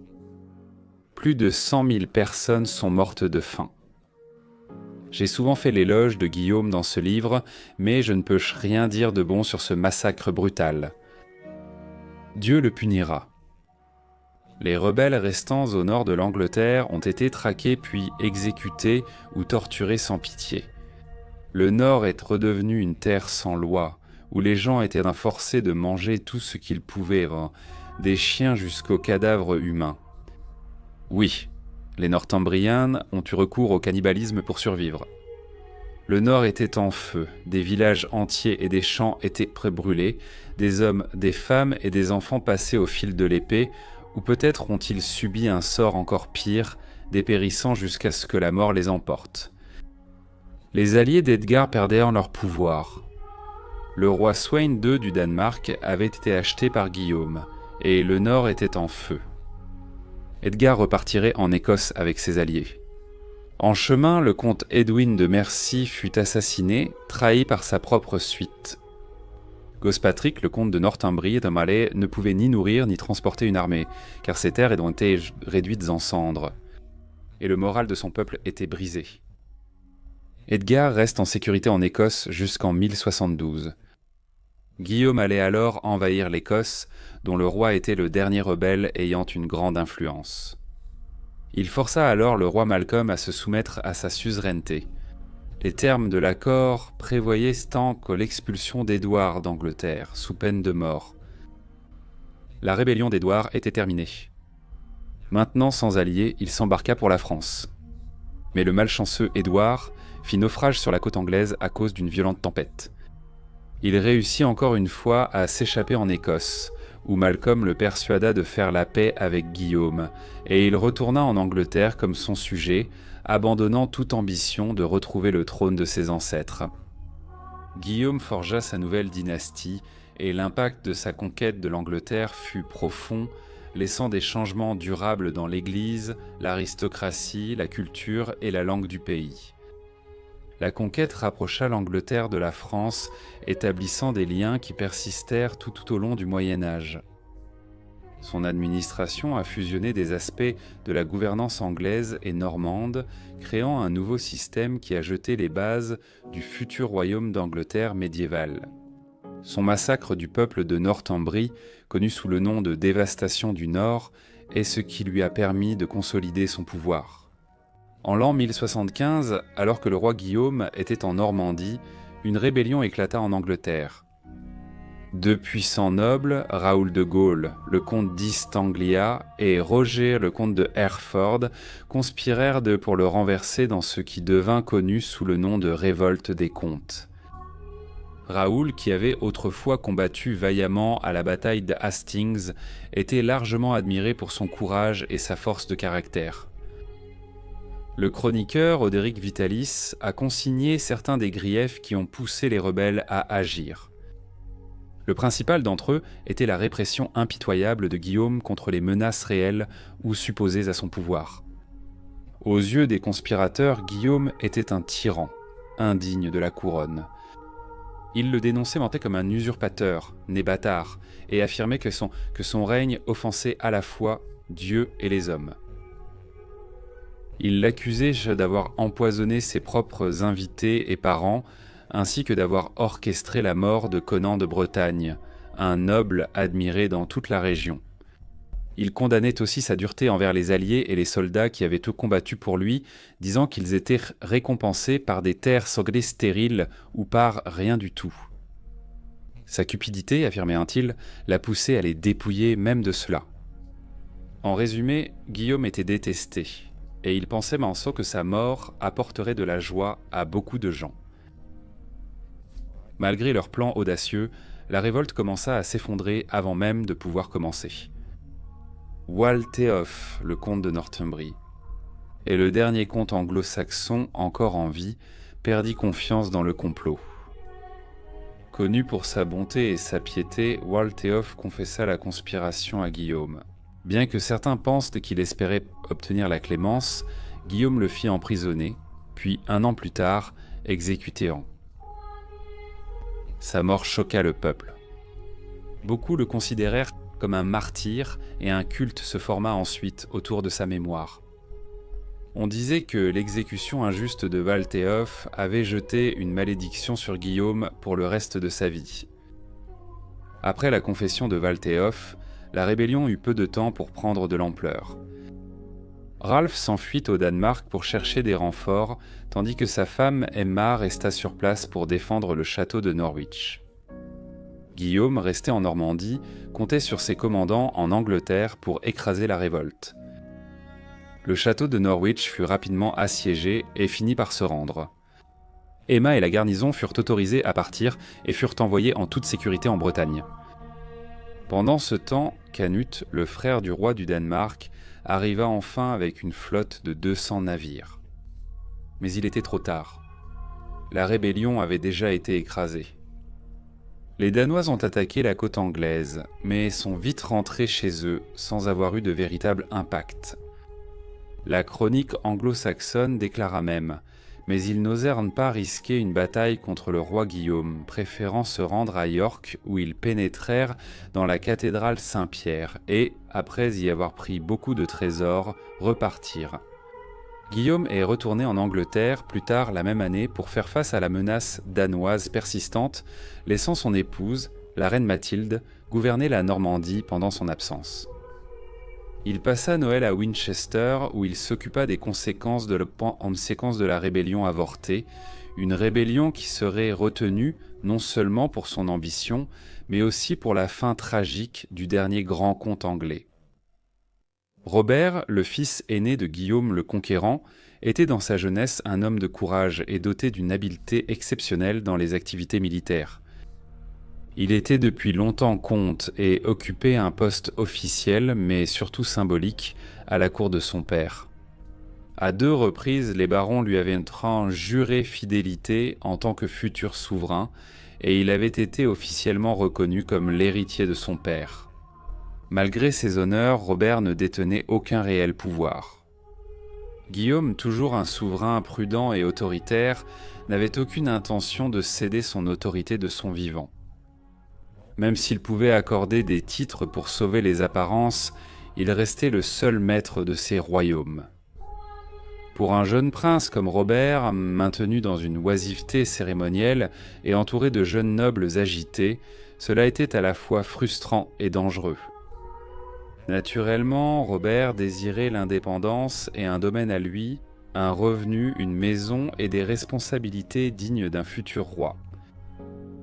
Plus de 100 000 personnes sont mortes de faim. J'ai souvent fait l'éloge de Guillaume dans ce livre, mais je ne peux rien dire de bon sur ce massacre brutal. Dieu le punira. Les rebelles restants au nord de l'Angleterre ont été traqués puis exécutés ou torturés sans pitié. Le nord est redevenu une terre sans loi, où les gens étaient forcés de manger tout ce qu'ils pouvaient, des chiens jusqu'aux cadavres humains. Oui, les Northumbriens ont eu recours au cannibalisme pour survivre. Le nord était en feu, des villages entiers et des champs étaient brûlés, des hommes, des femmes et des enfants passés au fil de l'épée, ou peut-être ont-ils subi un sort encore pire, dépérissant jusqu'à ce que la mort les emporte. Les alliés d'Edgar perdirent leur pouvoir. Le roi Sweyn II du Danemark avait été acheté par Guillaume, et le nord était en feu. Edgar repartirait en Écosse avec ses alliés. En chemin, le comte Edwin de Mercie fut assassiné, trahi par sa propre suite. Gospatrick, le comte de Northumbrie de Malais, ne pouvait ni nourrir ni transporter une armée, car ses terres ont été réduites en cendres, et le moral de son peuple était brisé. Edgar reste en sécurité en Écosse jusqu'en 1072. Guillaume allait alors envahir l'Écosse, dont le roi était le dernier rebelle ayant une grande influence. Il força alors le roi Malcolm à se soumettre à sa suzeraineté. Les termes de l'accord prévoyaient tant que l'expulsion d'Édouard d'Angleterre, sous peine de mort. La rébellion d'Édouard était terminée. Maintenant sans alliés, il s'embarqua pour la France. Mais le malchanceux Édouard fit naufrage sur la côte anglaise à cause d'une violente tempête. Il réussit encore une fois à s'échapper en Écosse, où Malcolm le persuada de faire la paix avec Guillaume, et il retourna en Angleterre comme son sujet, abandonnant toute ambition de retrouver le trône de ses ancêtres. Guillaume forgea sa nouvelle dynastie, et l'impact de sa conquête de l'Angleterre fut profond, laissant des changements durables dans l'Église, l'aristocratie, la culture et la langue du pays. La conquête rapprocha l'Angleterre de la France, établissant des liens qui persistèrent tout au long du Moyen Âge. Son administration a fusionné des aspects de la gouvernance anglaise et normande, créant un nouveau système qui a jeté les bases du futur royaume d'Angleterre médiéval. Son massacre du peuple de Northumbrie, connu sous le nom de Dévastation du Nord, est ce qui lui a permis de consolider son pouvoir. En l'an 1075, alors que le roi Guillaume était en Normandie, une rébellion éclata en Angleterre. Deux puissants nobles, Raoul de Gaulle, le comte d'East Anglia, et Roger, le comte de Hereford, conspirèrent pour le renverser dans ce qui devint connu sous le nom de révolte des comtes. Raoul, qui avait autrefois combattu vaillamment à la bataille de Hastings, était largement admiré pour son courage et sa force de caractère. Le chroniqueur Oderic Vitalis a consigné certains des griefs qui ont poussé les rebelles à agir. Le principal d'entre eux était la répression impitoyable de Guillaume contre les menaces réelles ou supposées à son pouvoir. Aux yeux des conspirateurs, Guillaume était un tyran, indigne de la couronne. Il le dénonçait comme un usurpateur, né bâtard, et affirmait que son règne offensait à la fois Dieu et les hommes. Il l'accusait d'avoir empoisonné ses propres invités et parents, ainsi que d'avoir orchestré la mort de Conan de Bretagne, un noble admiré dans toute la région. Il condamnait aussi sa dureté envers les alliés et les soldats qui avaient tout combattu pour lui, disant qu'ils étaient récompensés par des terres sanglées stériles ou par rien du tout. Sa cupidité, affirmait-il, l'a poussé à les dépouiller même de cela. En résumé, Guillaume était détesté, et il pensait que sa mort apporterait de la joie à beaucoup de gens. Malgré leurs plans audacieux, la révolte commença à s'effondrer avant même de pouvoir commencer. Waltheof, le comte de Northumbrie, et le dernier comte anglo-saxon encore en vie, perdit confiance dans le complot. Connu pour sa bonté et sa piété, Waltheof confessa la conspiration à Guillaume. Bien que certains pensent qu'il espérait obtenir la clémence, Guillaume le fit emprisonner, puis 1 an plus tard, exécuté. Sa mort choqua le peuple. Beaucoup le considérèrent comme un martyr et un culte se forma ensuite autour de sa mémoire. On disait que l'exécution injuste de Waltheof avait jeté une malédiction sur Guillaume pour le reste de sa vie. Après la confession de Waltheof, la rébellion eut peu de temps pour prendre de l'ampleur. Ralph s'enfuit au Danemark pour chercher des renforts, tandis que sa femme Emma resta sur place pour défendre le château de Norwich. Guillaume, resté en Normandie, comptait sur ses commandants en Angleterre pour écraser la révolte. Le château de Norwich fut rapidement assiégé et finit par se rendre. Emma et la garnison furent autorisés à partir et furent envoyés en toute sécurité en Bretagne. Pendant ce temps, Canute, le frère du roi du Danemark, arriva enfin avec une flotte de 200 navires. Mais il était trop tard. La rébellion avait déjà été écrasée. Les Danois ont attaqué la côte anglaise, mais sont vite rentrés chez eux sans avoir eu de véritable impact. La chronique anglo-saxonne déclara même « Mais ils n'osèrent pas risquer une bataille contre le roi Guillaume, préférant se rendre à York où ils pénétrèrent dans la cathédrale Saint-Pierre et, après y avoir pris beaucoup de trésors, repartirent. » Guillaume est retourné en Angleterre plus tard la même année pour faire face à la menace danoise persistante, laissant son épouse, la reine Mathilde, gouverner la Normandie pendant son absence. Il passa Noël à Winchester où il s'occupa des conséquences de la rébellion avortée, une rébellion qui serait retenue non seulement pour son ambition, mais aussi pour la fin tragique du dernier grand comte anglais. Robert, le fils aîné de Guillaume le Conquérant, était dans sa jeunesse un homme de courage et doté d'une habileté exceptionnelle dans les activités militaires. Il était depuis longtemps comte et occupait un poste officiel, mais surtout symbolique, à la cour de son père. À 2 reprises, les barons lui avaient juré fidélité en tant que futur souverain, et il avait été officiellement reconnu comme l'héritier de son père. Malgré ses honneurs, Robert ne détenait aucun réel pouvoir. Guillaume, toujours un souverain prudent et autoritaire, n'avait aucune intention de céder son autorité de son vivant. Même s'il pouvait accorder des titres pour sauver les apparences, il restait le seul maître de ses royaumes. Pour un jeune prince comme Robert, maintenu dans une oisiveté cérémonielle et entouré de jeunes nobles agités, cela était à la fois frustrant et dangereux. Naturellement, Robert désirait l'indépendance et un domaine à lui, un revenu, une maison et des responsabilités dignes d'un futur roi.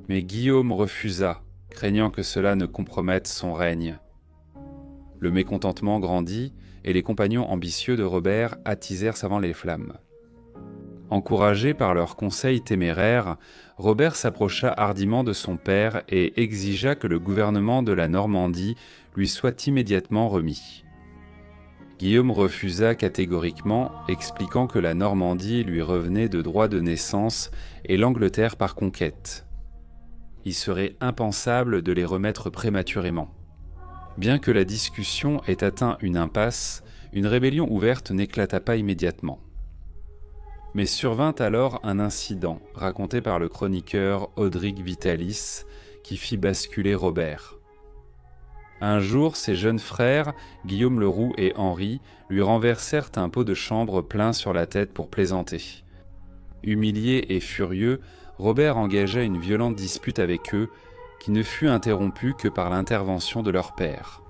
Mais Guillaume refusa, craignant que cela ne compromette son règne. Le mécontentement grandit et les compagnons ambitieux de Robert attisèrent savant les flammes. Encouragé par leurs conseils téméraires, Robert s'approcha hardiment de son père et exigea que le gouvernement de la Normandie lui soit immédiatement remis. Guillaume refusa catégoriquement, expliquant que la Normandie lui revenait de droit de naissance et l'Angleterre par conquête. Il serait impensable de les remettre prématurément. Bien que la discussion ait atteint une impasse, une rébellion ouverte n'éclata pas immédiatement. Mais survint alors un incident raconté par le chroniqueur Audric Vitalis qui fit basculer Robert. Un jour, ses jeunes frères, Guillaume le Roux et Henri, lui renversèrent un pot de chambre plein sur la tête pour plaisanter. Humilié et furieux, Robert engagea une violente dispute avec eux qui ne fut interrompue que par l'intervention de leur père.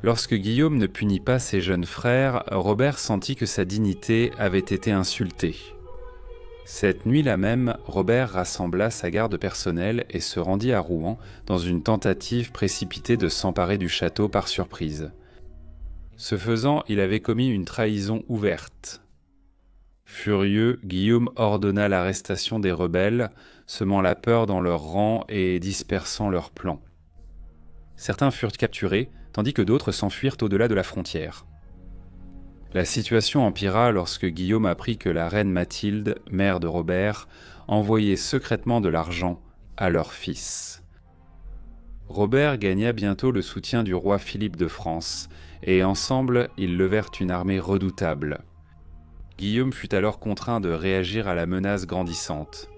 Lorsque Guillaume ne punit pas ses jeunes frères, Robert sentit que sa dignité avait été insultée. Cette nuit-là même, Robert rassembla sa garde personnelle et se rendit à Rouen dans une tentative précipitée de s'emparer du château par surprise. Ce faisant, il avait commis une trahison ouverte. Furieux, Guillaume ordonna l'arrestation des rebelles, semant la peur dans leurs rangs et dispersant leurs plans. Certains furent capturés, tandis que d'autres s'enfuirent au-delà de la frontière. La situation empira lorsque Guillaume apprit que la reine Mathilde, mère de Robert, envoyait secrètement de l'argent à leur fils. Robert gagna bientôt le soutien du roi Philippe de France, et ensemble ils levèrent une armée redoutable. Guillaume fut alors contraint de réagir à la menace grandissante.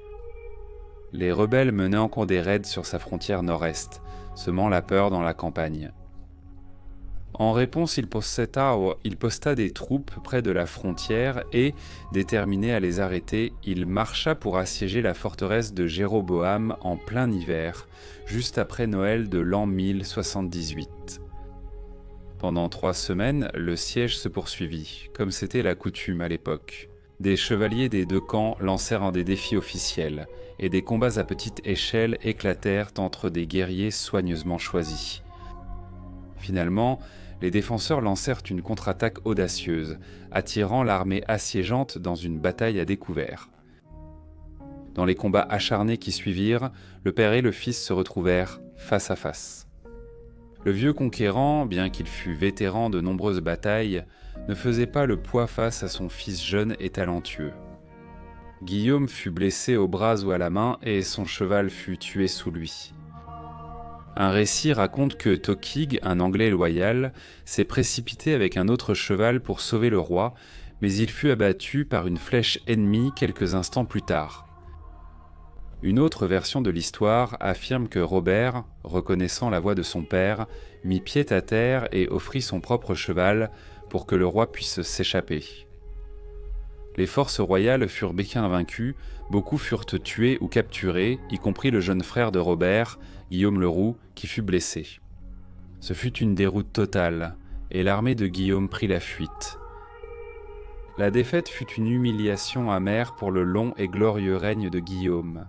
Les rebelles menaient encore des raids sur sa frontière nord-est, semant la peur dans la campagne. En réponse, il posta des troupes près de la frontière et, déterminé à les arrêter, il marcha pour assiéger la forteresse de Jéroboam en plein hiver, juste après Noël de l'an 1078. Pendant 3 semaines, le siège se poursuivit, comme c'était la coutume à l'époque. Des chevaliers des 2 camps lancèrent des défis officiels, et des combats à petite échelle éclatèrent entre des guerriers soigneusement choisis. Finalement, les défenseurs lancèrent une contre-attaque audacieuse, attirant l'armée assiégeante dans une bataille à découvert. Dans les combats acharnés qui suivirent, le père et le fils se retrouvèrent face à face. Le vieux conquérant, bien qu'il fût vétéran de nombreuses batailles, ne faisait pas le poids face à son fils jeune et talentueux. Guillaume fut blessé au bras ou à la main et son cheval fut tué sous lui. Un récit raconte que Tokig, un Anglais loyal, s'est précipité avec un autre cheval pour sauver le roi, mais il fut abattu par une flèche ennemie quelques instants plus tard. Une autre version de l'histoire affirme que Robert, reconnaissant la voix de son père, mit pied à terre et offrit son propre cheval pour que le roi puisse s'échapper. Les forces royales furent bien vaincues, beaucoup furent tués ou capturés, y compris le jeune frère de Robert, Guillaume le Roux, qui fut blessé. Ce fut une déroute totale, et l'armée de Guillaume prit la fuite. La défaite fut une humiliation amère pour le long et glorieux règne de Guillaume.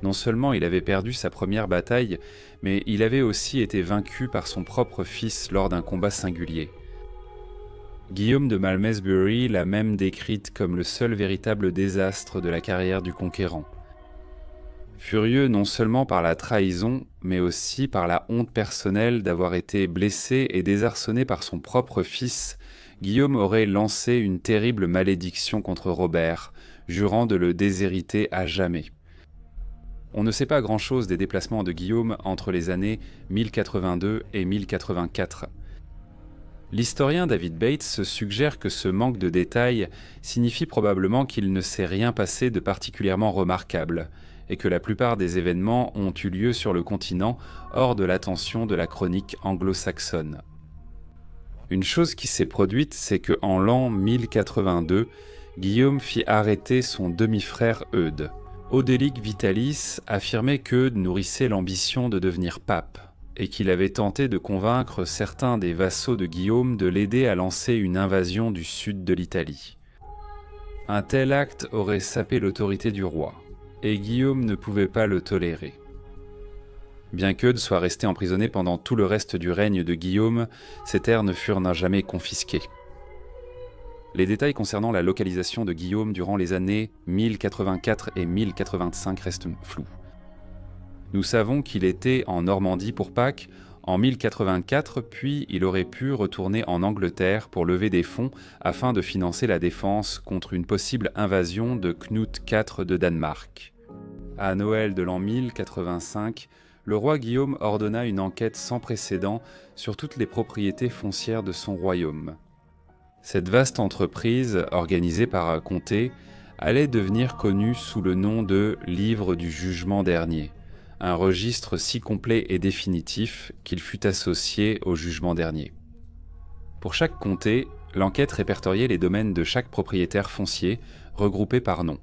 Non seulement il avait perdu sa première bataille, mais il avait aussi été vaincu par son propre fils lors d'un combat singulier. Guillaume de Malmesbury l'a même décrite comme le seul véritable désastre de la carrière du conquérant. Furieux non seulement par la trahison, mais aussi par la honte personnelle d'avoir été blessé et désarçonné par son propre fils, Guillaume aurait lancé une terrible malédiction contre Robert, jurant de le déshériter à jamais. On ne sait pas grand-chose des déplacements de Guillaume entre les années 1082 et 1084. L'historien David Bates suggère que ce manque de détails signifie probablement qu'il ne s'est rien passé de particulièrement remarquable, et que la plupart des événements ont eu lieu sur le continent hors de l'attention de la chronique anglo-saxonne. Une chose qui s'est produite, c'est qu'en l'an 1082, Guillaume fit arrêter son demi-frère Eudes. Odelic Vitalis affirmait qu'Eudes nourrissait l'ambition de devenir pape, et qu'il avait tenté de convaincre certains des vassaux de Guillaume de l'aider à lancer une invasion du sud de l'Italie. Un tel acte aurait sapé l'autorité du roi, et Guillaume ne pouvait pas le tolérer. Bien qu'Eudes soit resté emprisonné pendant tout le reste du règne de Guillaume, ses terres ne furent jamais confisquées. Les détails concernant la localisation de Guillaume durant les années 1084 et 1085 restent flous. Nous savons qu'il était en Normandie pour Pâques en 1084, puis il aurait pu retourner en Angleterre pour lever des fonds afin de financer la défense contre une possible invasion de Knut IV de Danemark. À Noël de l'an 1085, le roi Guillaume ordonna une enquête sans précédent sur toutes les propriétés foncières de son royaume. Cette vaste entreprise, organisée par un comté, allait devenir connue sous le nom de « Livre du jugement dernier », un registre si complet et définitif qu'il fut associé au jugement dernier. Pour chaque comté, l'enquête répertoriait les domaines de chaque propriétaire foncier, regroupés par nom.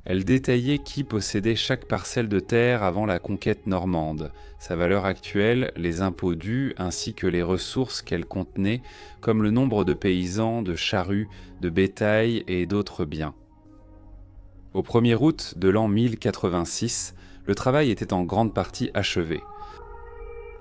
Elle détaillait qui possédait chaque parcelle de terre avant la conquête normande, sa valeur actuelle, les impôts dus ainsi que les ressources qu'elle contenait, comme le nombre de paysans, de charrues, de bétail et d'autres biens. Au 1er août de l'an 1086, le travail était en grande partie achevé.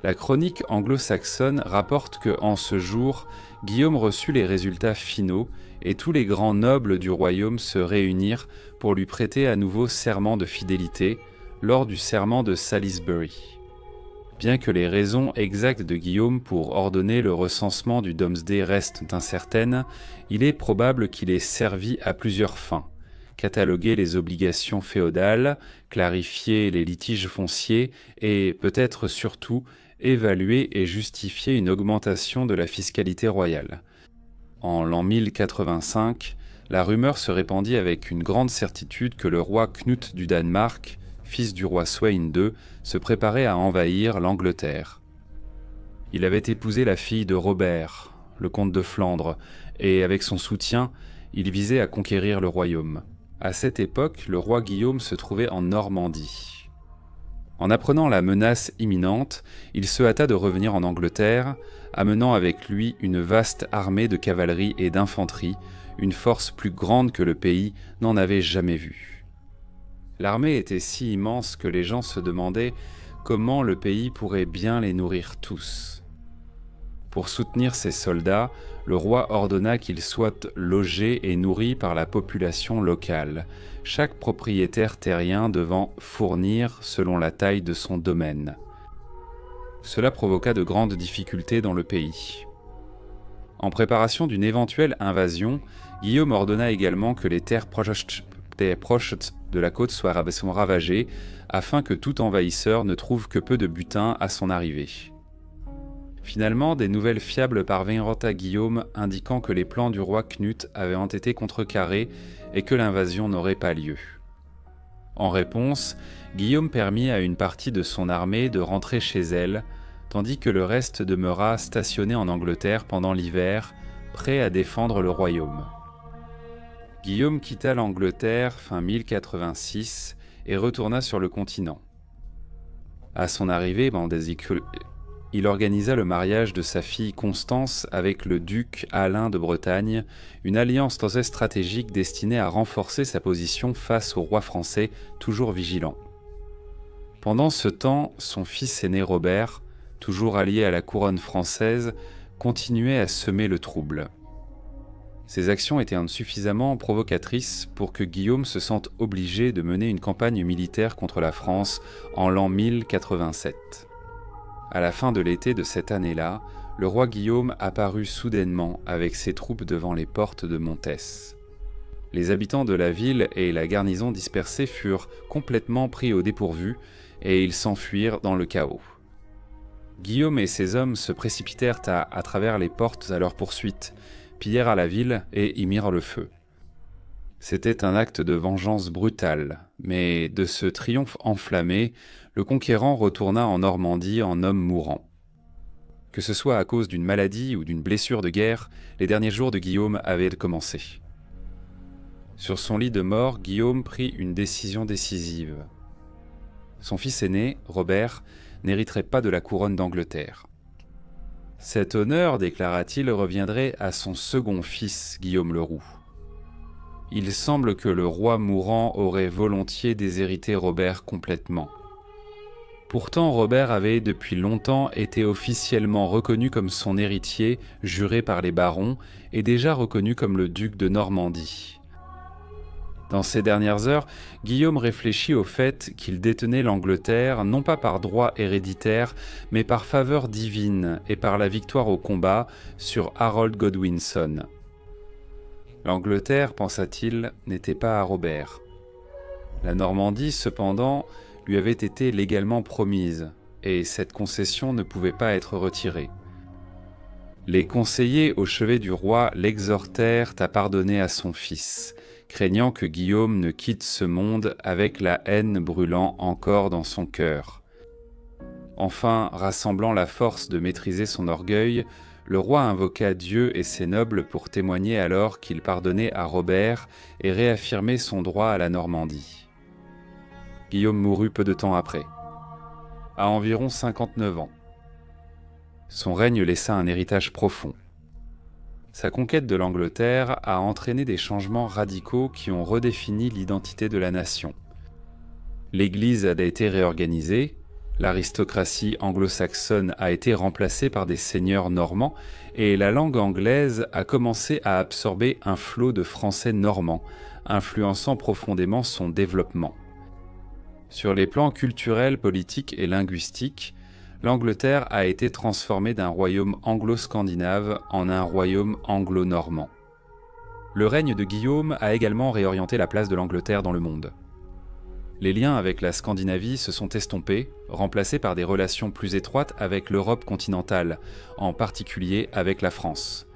La chronique anglo-saxonne rapporte que, en ce jour, Guillaume reçut les résultats finaux et tous les grands nobles du royaume se réunirent pour lui prêter à nouveau serment de fidélité lors du serment de Salisbury. Bien que les raisons exactes de Guillaume pour ordonner le recensement du Domesday restent incertaines, il est probable qu'il ait servi à plusieurs fins. Cataloguer les obligations féodales, clarifier les litiges fonciers et, peut-être surtout, évaluer et justifier une augmentation de la fiscalité royale. En l'an 1085, la rumeur se répandit avec une grande certitude que le roi Knut du Danemark, fils du roi Sweyn II, se préparait à envahir l'Angleterre. Il avait épousé la fille de Robert, le comte de Flandre, et avec son soutien, il visait à conquérir le royaume. À cette époque, le roi Guillaume se trouvait en Normandie. En apprenant la menace imminente, il se hâta de revenir en Angleterre, amenant avec lui une vaste armée de cavalerie et d'infanterie, une force plus grande que le pays n'en avait jamais vue. L'armée était si immense que les gens se demandaient comment le pays pourrait bien les nourrir tous. Pour soutenir ses soldats, le roi ordonna qu'ils soient logés et nourris par la population locale, chaque propriétaire terrien devant fournir selon la taille de son domaine. Cela provoqua de grandes difficultés dans le pays. En préparation d'une éventuelle invasion, Guillaume ordonna également que les terres proches de la côte soient ravagées, afin que tout envahisseur ne trouve que peu de butin à son arrivée. Finalement, des nouvelles fiables parvinrent à Guillaume indiquant que les plans du roi Knut avaient été contrecarrés et que l'invasion n'aurait pas lieu. En réponse, Guillaume permit à une partie de son armée de rentrer chez elle, tandis que le reste demeura stationné en Angleterre pendant l'hiver, prêt à défendre le royaume. Guillaume quitta l'Angleterre fin 1086 et retourna sur le continent. À son arrivée, il organisa le mariage de sa fille Constance avec le duc Alain de Bretagne, une alliance très stratégique destinée à renforcer sa position face au roi français, toujours vigilant. Pendant ce temps, son fils aîné Robert, toujours allié à la couronne française, continuait à semer le trouble. Ses actions étaient insuffisamment provocatrices pour que Guillaume se sente obligé de mener une campagne militaire contre la France en l'an 1087. À la fin de l'été de cette année-là, le roi Guillaume apparut soudainement avec ses troupes devant les portes de Montès. Les habitants de la ville et la garnison dispersée furent complètement pris au dépourvu et ils s'enfuirent dans le chaos. Guillaume et ses hommes se précipitèrent à travers les portes à leur poursuite, pillèrent la ville et y mirent le feu. C'était un acte de vengeance brutale, mais de ce triomphe enflammé, le conquérant retourna en Normandie en homme mourant. Que ce soit à cause d'une maladie ou d'une blessure de guerre, les derniers jours de Guillaume avaient commencé. Sur son lit de mort, Guillaume prit une décision décisive. Son fils aîné, Robert, n'hériterait pas de la couronne d'Angleterre. Cet honneur, déclara-t-il, reviendrait à son second fils, Guillaume le Roux. Il semble que le roi mourant aurait volontiers déshérité Robert complètement. Pourtant, Robert avait depuis longtemps été officiellement reconnu comme son héritier, juré par les barons, et déjà reconnu comme le duc de Normandie. Dans ces dernières heures, Guillaume réfléchit au fait qu'il détenait l'Angleterre non pas par droit héréditaire, mais par faveur divine et par la victoire au combat sur Harold Godwinson. L'Angleterre, pensa-t-il, n'était pas à Robert. La Normandie, cependant, lui avait été légalement promise, et cette concession ne pouvait pas être retirée. Les conseillers au chevet du roi l'exhortèrent à pardonner à son fils, craignant que Guillaume ne quitte ce monde avec la haine brûlant encore dans son cœur. Enfin, rassemblant la force de maîtriser son orgueil, le roi invoqua Dieu et ses nobles pour témoigner alors qu'il pardonnait à Robert et réaffirmer son droit à la Normandie. Guillaume mourut peu de temps après, à environ 59 ans. Son règne laissa un héritage profond. Sa conquête de l'Angleterre a entraîné des changements radicaux qui ont redéfini l'identité de la nation. L'Église a été réorganisée, l'aristocratie anglo-saxonne a été remplacée par des seigneurs normands et la langue anglaise a commencé à absorber un flot de français normands, influençant profondément son développement. Sur les plans culturels, politiques et linguistiques, l'Angleterre a été transformée d'un royaume anglo-scandinave en un royaume anglo-normand. Le règne de Guillaume a également réorienté la place de l'Angleterre dans le monde. Les liens avec la Scandinavie se sont estompés, remplacés par des relations plus étroites avec l'Europe continentale, en particulier avec la France.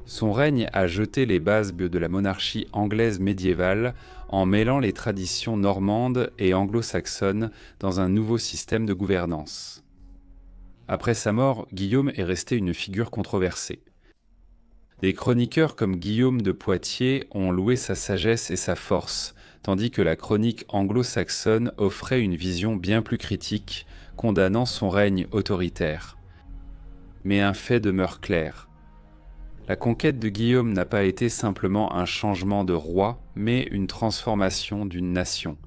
Son règne a jeté les bases de la monarchie anglaise médiévale en mêlant les traditions normandes et anglo-saxonnes dans un nouveau système de gouvernance. Après sa mort, Guillaume est resté une figure controversée. Des chroniqueurs comme Guillaume de Poitiers ont loué sa sagesse et sa force, tandis que la chronique anglo-saxonne offrait une vision bien plus critique, condamnant son règne autoritaire. Mais un fait demeure clair. La conquête de Guillaume n'a pas été simplement un changement de roi, mais une transformation d'une nation.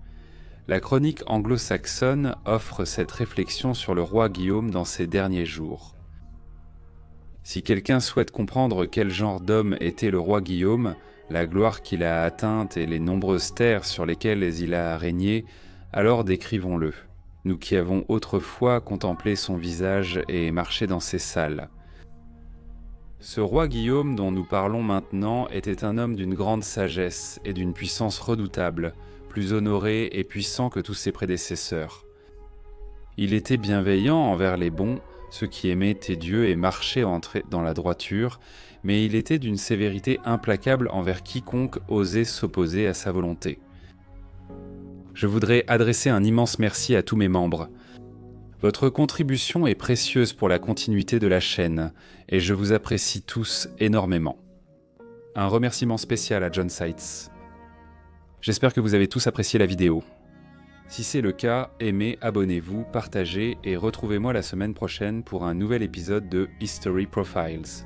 La chronique anglo-saxonne offre cette réflexion sur le roi Guillaume dans ses derniers jours. Si quelqu'un souhaite comprendre quel genre d'homme était le roi Guillaume, la gloire qu'il a atteinte et les nombreuses terres sur lesquelles il a régné, alors décrivons-le, nous qui avons autrefois contemplé son visage et marché dans ses salles. Ce roi Guillaume dont nous parlons maintenant était un homme d'une grande sagesse et d'une puissance redoutable, plus honoré et puissant que tous ses prédécesseurs. Il était bienveillant envers les bons, ceux qui aimaient tes dieux et marchaient dans la droiture, mais il était d'une sévérité implacable envers quiconque osait s'opposer à sa volonté. Je voudrais adresser un immense merci à tous mes membres. Votre contribution est précieuse pour la continuité de la chaîne, et je vous apprécie tous énormément. Un remerciement spécial à John Seitz. J'espère que vous avez tous apprécié la vidéo. Si c'est le cas, aimez, abonnez-vous, partagez et retrouvez-moi la semaine prochaine pour un nouvel épisode de History Profiles.